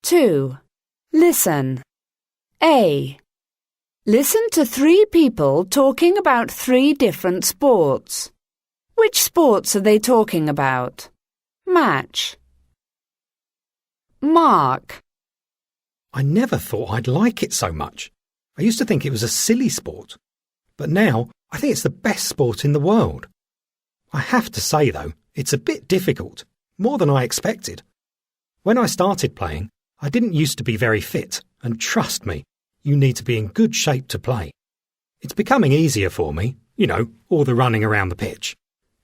2. Listen. A. Listen to 3 people talking about 3 different sports. Which sports are they talking about? Match. Mark. I never thought I'd like it so much. I used to think it was a silly sport. But now I think it's the best sport in the world. I have to say, though, it's a bit difficult, more than I expected. When I started playing, I didn't used to be very fit, and trust me, you need to be in good shape to play. It's becoming easier for me, all the running around the pitch,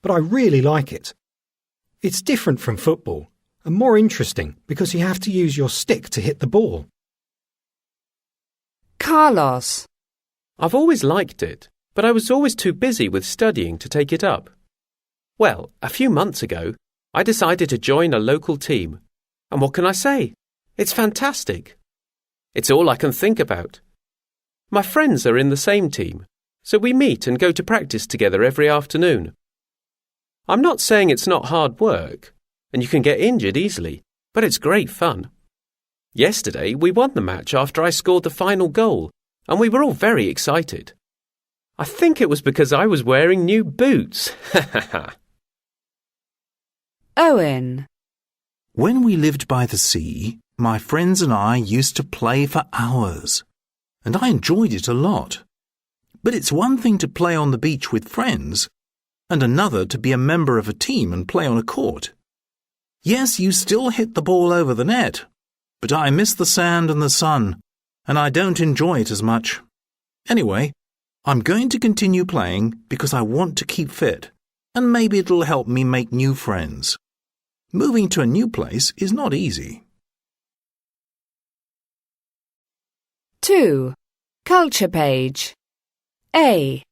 but I really like it. It's different from football, and more interesting because you have to use your stick to hit the ball. Carlos. I've always liked it, but I was always too busy with studying to take it up. Well, a few months ago, I decided to join a local team. And what can I say? It's fantastic. It's all I can think about. My friends are in the same team, so we meet and go to practice together every afternoon. I'm not saying it's not hard work, and you can get injured easily, but it's great fun. Yesterday, we won the match after I scored the final goal, and we were all very excited. I think it was because I was wearing new boots. Owen. When we lived by the sea, my friends and I used to play for hours, and I enjoyed it a lot. But it's one thing to play on the beach with friends, and another to be a member of a team and play on a court. Yes, you still hit the ball over the net, but I miss the sand and the sun, and I don't enjoy it as much. Anyway, I'm going to continue playing because I want to keep fit, and maybe it'll help me make new friends. Moving to a new place is not easy. 2. Culture page. A.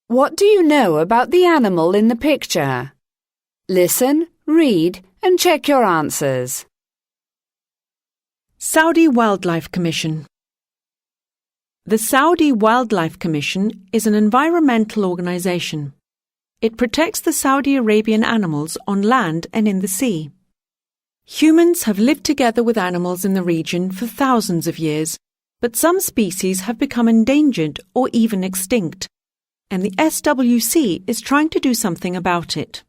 What do you know about the animal in the picture? Listen, read, and check your answers. Saudi Wildlife Commission. The Saudi Wildlife Commission is an environmental organisation. It protects the Saudi Arabian animals on land and in the sea. Humans have lived together with animals in the region for thousands of years, but some species have become endangered or even extinct, and the SWC is trying to do something about it.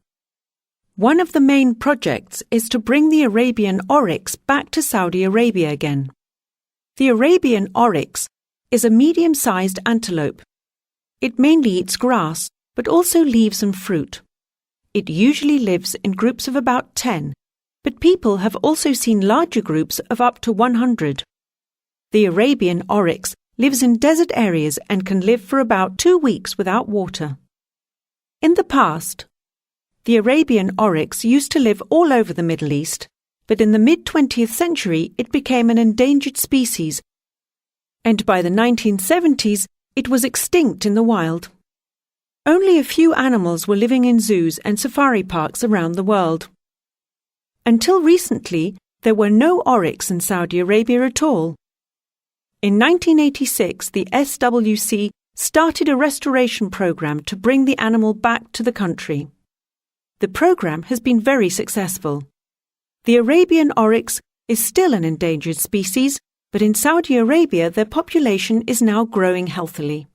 One of the main projects is to bring the Arabian oryx back to Saudi Arabia again. The Arabian oryx is a medium-sized antelope. It mainly eats grass, but also leaves and fruit. It usually lives in groups of about 10, but people have also seen larger groups of up to 100. The Arabian oryx lives in desert areas and can live for about 2 weeks without water. In the past, the Arabian oryx used to live all over the Middle East, but in the mid-20th century it became an endangered species, and by the 1970s it was extinct in the wild. Only a few animals were living in zoos and safari parks around the world. Until recently, there were no oryx in Saudi Arabia at all. In 1986, the SWC started a restoration program to bring the animal back to the country. The program has been very successful. The Arabian oryx is still an endangered species, but in Saudi Arabia their population is now growing healthily.